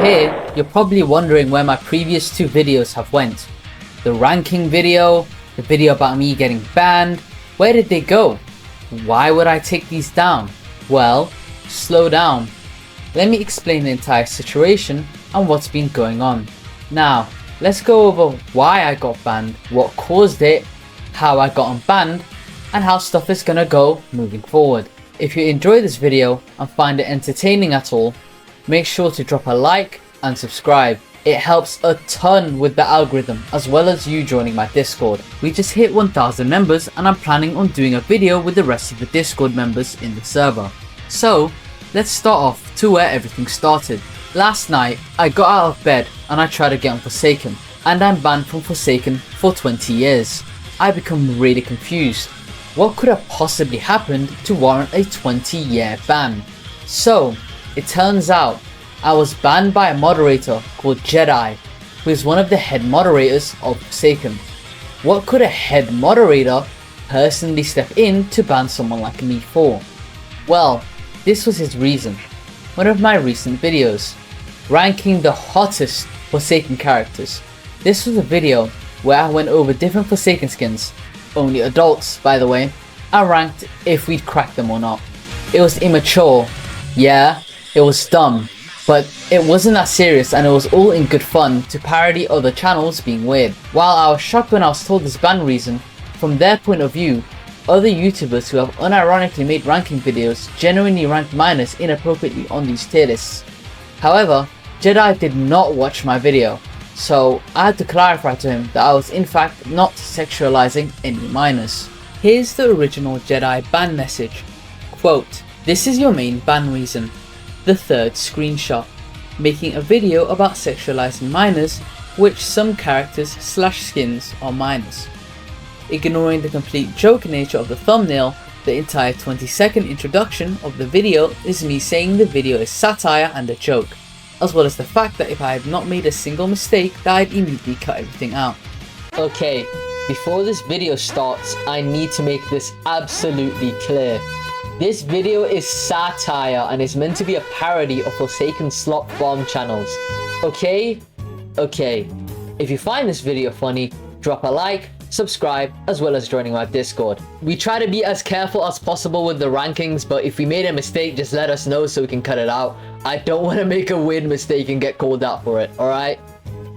here, you're probably wondering where my previous two videos have went. The ranking video, the video about me getting banned, where did they go? Why would I take these down? Well, slow down. Let me explain the entire situation and what's been going on. Now, let's go over why I got banned, what caused it, how I got unbanned, and how stuff is gonna go moving forward. If you enjoy this video and find it entertaining at all, make sure to drop a like and subscribe. It helps a ton with the algorithm as well as you joining my Discord. We just hit 1000 members and I'm planning on doing a video with the rest of the Discord members in the server. So let's start off to where everything started. Last night I got out of bed and I tried to get on Forsaken, and I'm banned from Forsaken for 20 years. I become really confused. What could have possibly happened to warrant a 20-year ban? So it turns out I was banned by a moderator called Jedi, who is one of the head moderators of Forsaken. What could a head moderator personally step in to ban someone like me for? Well, this was his reason. One of my recent videos, ranking the hottest Forsaken characters. This was a video where I went over different Forsaken skins, only adults by the way, and ranked if we'd crack them or not. It was immature, yeah, it was dumb, but it wasn't that serious and it was all in good fun to parody other channels being weird. While I was shocked when I was told this ban reason, from their point of view, other YouTubers who have unironically made ranking videos genuinely ranked minors inappropriately on these tier lists. However, Jedi did not watch my video, so I had to clarify to him that I was in fact not sexualizing any minors. Here's the original Jedi ban message. Quote, "This is your main ban reason." The third screenshot, making a video about sexualizing minors, which some characters / skins are minors. Ignoring the complete joke nature of the thumbnail, the entire 20-second introduction of the video is me saying the video is satire and a joke, as well as the fact that if I had not made a single mistake that I'd immediately cut everything out. Okay, before this video starts, I need to make this absolutely clear. This video is satire and is meant to be a parody of Forsaken slot bomb channels. Okay? Okay. If you find this video funny, drop a like, subscribe, as well as joining my Discord. We try to be as careful as possible with the rankings, but if we made a mistake, just let us know so we can cut it out. I don't want to make a weird mistake and get called out for it, alright?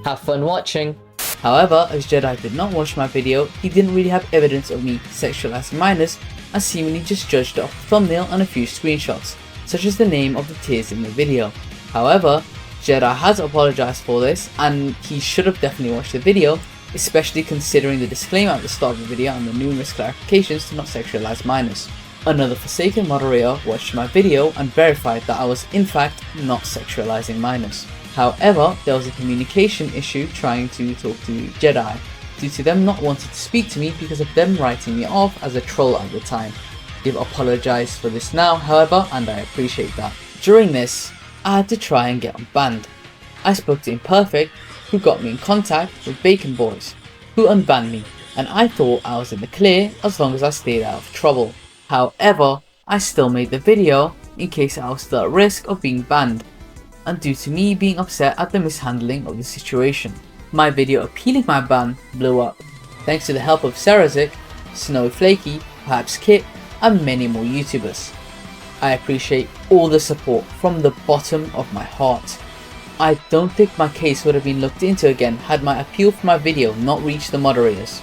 Have fun watching. However, as Jedi did not watch my video, he didn't really have evidence of me sexualizing minors and seemingly just judged it off the thumbnail and a few screenshots, such as the name of the tiers in the video. However, Jedi has apologized for this and he should have definitely watched the video, especially considering the disclaimer at the start of the video and the numerous clarifications to not sexualize minors. Another Forsaken moderator watched my video and verified that I was in fact not sexualizing minors. However, there was a communication issue trying to talk to Jedi, due to them not wanting to speak to me because of them writing me off as a troll at the time. They've apologized for this now, however, and I appreciate that. During this, I had to try and get unbanned. I spoke to Imperfect, who got me in contact with Bacon Boys, who unbanned me, and I thought I was in the clear as long as I stayed out of trouble. However, I still made the video in case I was still at risk of being banned, and due to me being upset at the mishandling of the situation. My video appealing my ban blew up, thanks to the help of Sarazik, Snowy Flaky, perhaps Kit, and many more YouTubers. I appreciate all the support from the bottom of my heart. I don't think my case would have been looked into again had my appeal for my video not reached the moderators.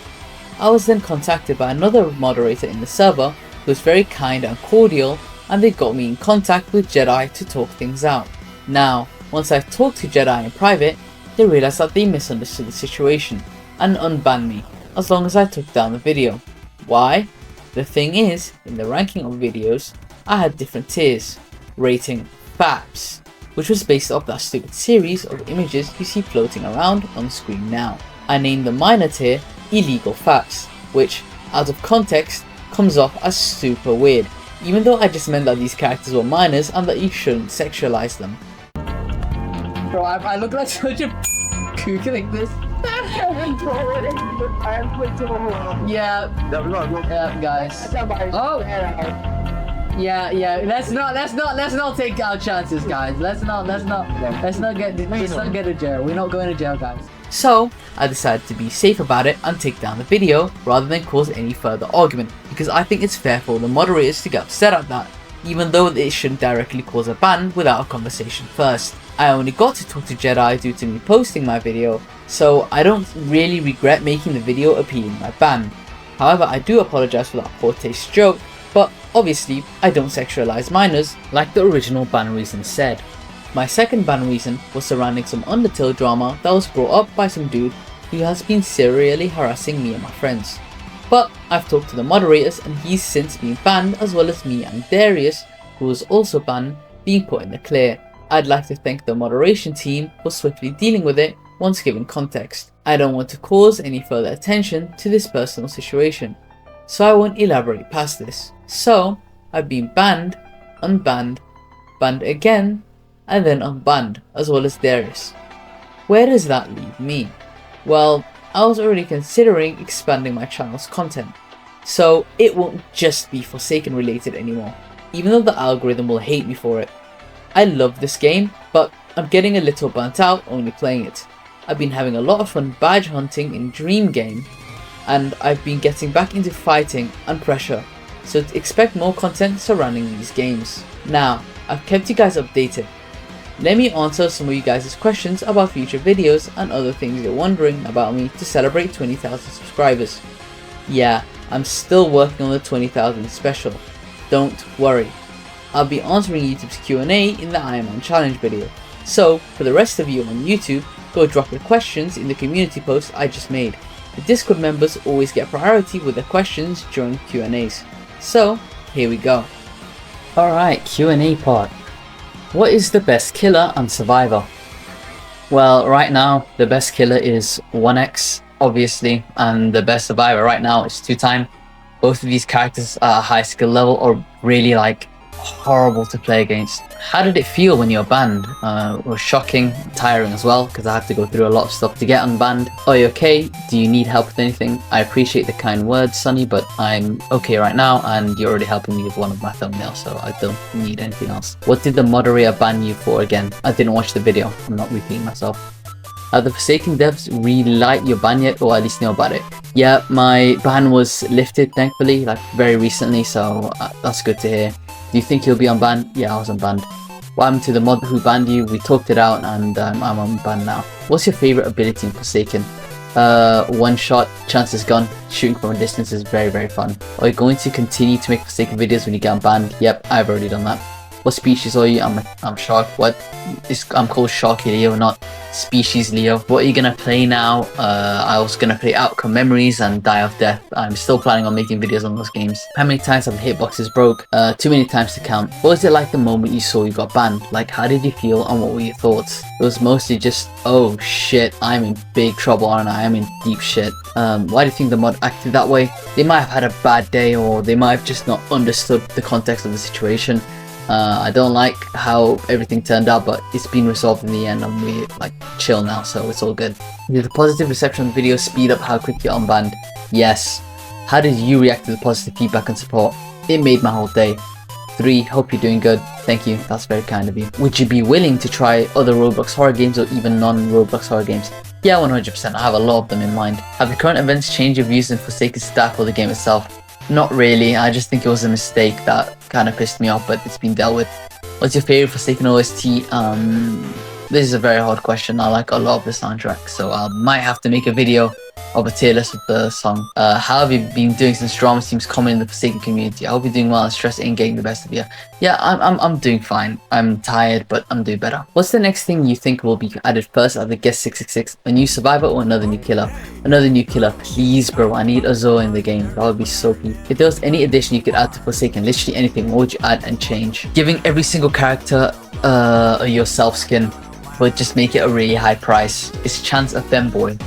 I was then contacted by another moderator in the server who was very kind and cordial, and they got me in contact with Jedi to talk things out. Now, once I talked to Jedi in private, they realized that they misunderstood the situation and unbanned me as long as I took down the video. Why? The thing is, in the ranking of videos, I had different tiers, rating FAPs, which was based off that stupid series of images you see floating around on screen now. I named the minor tier Illegal FAPs, which, out of context, comes off as super weird, even though I just meant that these characters were minors and that you shouldn't sexualize them. Bro, I look like such a kook like this. Yeah, guys. Oh! Yeah. Let's not take our chances, guys. Let's not get to jail. We're not going to jail, guys. So I decided to be safe about it and take down the video rather than cause any further argument, because I think it's fair for the moderators to get upset at that, even though it shouldn't directly cause a ban without a conversation first. I only got to talk to Jedi due to me posting my video, so I don't really regret making the video appealing my ban. However, I do apologize for that poor taste joke, but obviously I don't sexualize minors like the original ban reason said. My second ban reason was surrounding some Undertale drama that was brought up by some dude who has been serially harassing me and my friends. But I've talked to the moderators and he's since been banned, as well as me and Darius, who was also banned, being put in the clear. I'd like to thank the moderation team for swiftly dealing with it once given context. I don't want to cause any further attention to this personal situation, so I won't elaborate past this. So I've been banned, unbanned, banned again, and then unbanned, as well as Darius. Where does that leave me? Well, I was already considering expanding my channel's content, so it won't just be Forsaken related anymore, even though the algorithm will hate me for it. I love this game, but I'm getting a little burnt out only playing it. I've been having a lot of fun badge hunting in Dream Game, and I've been getting back into fighting and pressure, so expect more content surrounding these games. Now, I've kept you guys updated. Let me answer some of you guys' questions about future videos and other things you're wondering about me to celebrate 20,000 subscribers. Yeah, I'm still working on the 20,000 special. Don't worry. I'll be answering YouTube's Q&A in the I Am On Challenge video. So, for the rest of you on YouTube, go drop your questions in the community post I just made. The Discord members always get priority with their questions during Q&As. So, here we go. Alright, Q&A part. What is the best killer and survivor? Well, right now, the best killer is 1X, obviously, and the best survivor right now is 2Time. Both of these characters are high skill level or really horrible to play against. How did it feel when you were banned? It was shocking, tiring as well, because I had to go through a lot of stuff to get unbanned. Are you okay? Do you need help with anything? I appreciate the kind words, Sonny, but I'm okay right now, and you're already helping me with one of my thumbnails, so I don't need anything else. What did the moderator ban you for again? I didn't watch the video. I'm not repeating myself. Have the Forsaken devs really liked your ban yet, or at least know about it? Yeah, my ban was lifted, thankfully, very recently, so that's good to hear. Do you think you'll be unbanned? Yeah, I was unbanned. What happened to the mod who banned you? We talked it out and I'm unbanned now. What's your favourite ability in Forsaken? One shot, chances gone. Shooting from a distance is very, very fun. Are you going to continue to make Forsaken videos when you get unbanned? Yep, I've already done that. What species are you? I'm Shark. What? I'm called Sharky Leo, not Species Leo. What are you gonna play now? I was gonna play Outcome Memories and Die of Death. I'm still planning on making videos on those games. How many times have the hitboxes broke? Too many times to count. What was it like the moment you saw you got banned? How did you feel and what were your thoughts? It was mostly just, oh shit, I'm in big trouble, aren't I? I'm in deep shit. Why do you think the mod acted that way? They might have had a bad day, or they might have just not understood the context of the situation. I don't like how everything turned out, but it's been resolved in the end and we're chill now, so it's all good. Did the positive reception of the video speed up how quick you're unbanned? Yes. How did you react to the positive feedback and support? It made my whole day. 3. Hope you're doing good. Thank you, that's very kind of you. Would you be willing to try other Roblox horror games or even non-Roblox horror games? Yeah, 100%, I have a lot of them in mind. Have the current events changed your views on Forsaken staff or the game itself? Not really, I just think it was a mistake that kind of pissed me off, but it's been dealt with. What's your favorite Forsaken OST? This is a very hard question. I like a lot of the soundtrack, so I might have to make a video of a tier list of the song. How have you been doing since drama seems common in the Forsaken community? I hope you're doing well and stress ain't getting the best of you. Yeah, I'm doing fine. I'm tired, but I'm doing better. What's the next thing you think will be added first out of the Guest 666? A new survivor or another new killer? Another new killer, please bro. I need Azor in the game. That would be so cool. If there was any addition you could add to Forsaken, literally anything, what would you add and change? Giving every single character a yourself skin, but just make it a really high price. Is chance a femboy?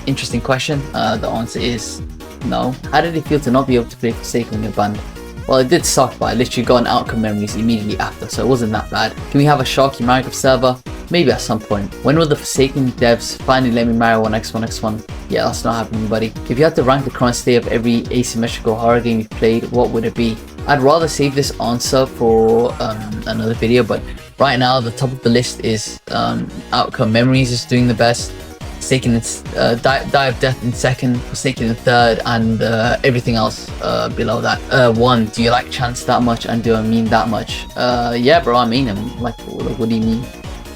Interesting question. The answer is no. How did it feel to not be able to play Forsaken when you're banned? Well, it did suck, but I literally got an Outcome Memories immediately after, so it wasn't that bad. Can we have a Sharky Minecraft server? Maybe at some point. When will the Forsaken devs finally let me marry 1x1x1? Yeah, that's not happening, buddy. If you had to rank the current state of every asymmetrical horror game you've played, what would it be? I'd rather save this answer for another video, but right now the top of the list is Outcome Memories is doing the best, Forsaken Die of Death in second, Forsaken in third, and everything else below that. One, do you like Chance that much, and do I mean that much? Yeah bro, I mean him. Like what do you mean?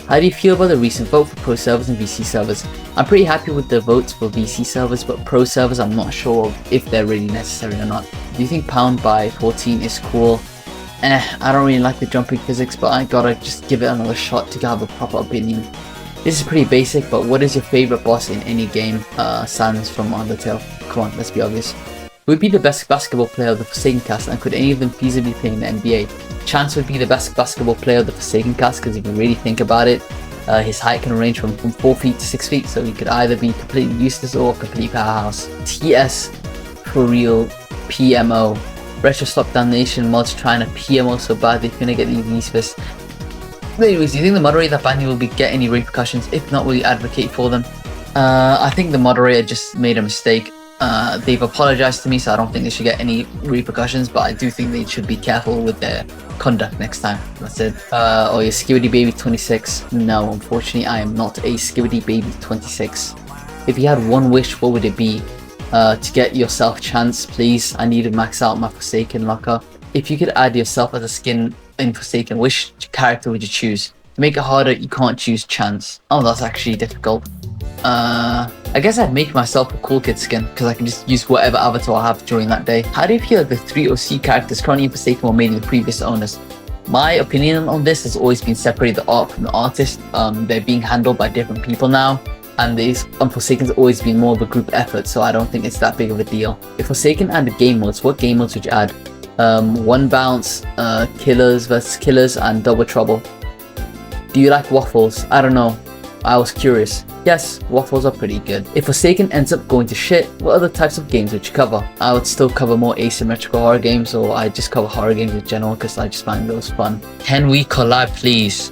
How do you feel about the recent vote for pro servers and VC servers? I'm pretty happy with the votes for VC servers, but pro servers I'm not sure if they're really necessary or not. Do you think pound by 14 is cool? I don't really like the jumping physics, but I gotta just give it another shot to have a proper opinion. This is pretty basic, but what is your favorite boss in any game? Sans from Undertale. Come on, let's be obvious. Who would be the best basketball player of the Forsaken cast, and could any of them feasibly play in the NBA? Chance would be the best basketball player of the Forsaken cast, because if you really think about it, his height can range from 4 feet to 6 feet, so he could either be completely useless or a complete powerhouse. TS, for real, PMO. Retro Stop Damnation mods trying to PMO so bad they're gonna get these misfits. Anyways, do you think the moderator that banned you will get any repercussions? If not, will you advocate for them? I think the moderator just made a mistake. They've apologized to me, so I don't think they should get any repercussions, but I do think they should be careful with their conduct next time. That's it. Oh, you're Skibidi Baby 26. No, unfortunately, I am not a Skibidi Baby 26. If you had one wish, what would it be? To get yourself Chance, please. I need to max out my Forsaken locker. If you could add yourself as a skin in Forsaken, which character would you choose? To make it harder, you can't choose Chance. Oh, that's actually difficult. I guess I'd make myself a Cool Kid skin, because I can just use whatever avatar I have during that day. How do you feel like the 3 OC characters currently in Forsaken were made in the previous owners? My opinion on this has always been separated the art from the artist. They're being handled by different people now, and these Forsaken's always been more of a group effort, so I don't think it's that big of a deal. If Forsaken added game modes, what game modes would you add? One Bounce, Killers vs Killers, and Double Trouble. Do you like waffles? I don't know. I was curious. Yes, waffles are pretty good. If Forsaken ends up going to shit, what other types of games would you cover? I would still cover more asymmetrical horror games, or I just cover horror games in general because I just find those fun. Can we collab please?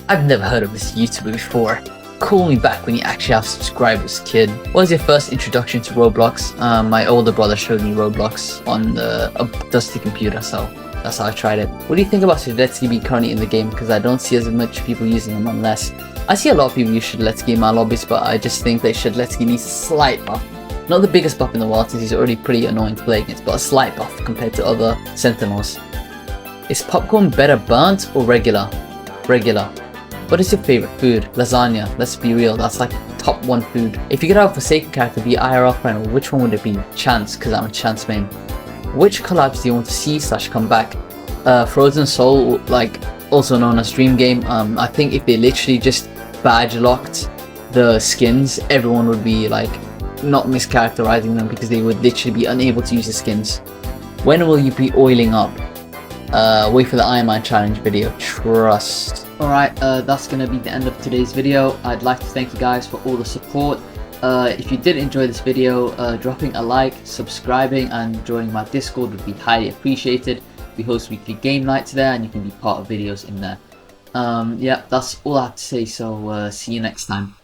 I've never heard of this YouTuber before. Call me back when you actually have subscribers, kid. What was your first introduction to Roblox? My older brother showed me Roblox on a dusty computer, so that's how I tried it. What do you think about stupidityxd be currently in the game? Because I don't see as much people using them unless... I see a lot of people use stupidityxd in my lobbies, but I just think that stupidityxd needs a slight buff. Not the biggest buff in the world, since he's already pretty annoying to play against, but a slight buff compared to other Sentinels. Is popcorn better burnt or regular? Regular. What is your favorite food? Lasagna. Let's be real, that's like top 1 food. If you could have a Forsaken character be IRL friend, which one would it be? Chance, because I'm a Chance main. Which collabs do you want to see / come back? Frozen Soul, like also known as Dream Game. I think if they literally just badge locked the skins, everyone would be like not mischaracterizing them, because they would literally be unable to use the skins. When will you be oiling up? Wait for the Iron Man challenge video. Trust. Alright, that's gonna be the end of today's video. I'd like to thank you guys for all the support. If you did enjoy this video, dropping a like, subscribing, and joining my Discord would be highly appreciated. We host weekly game nights there, and you can be part of videos in there. Yeah, that's all I have to say, so see you next time.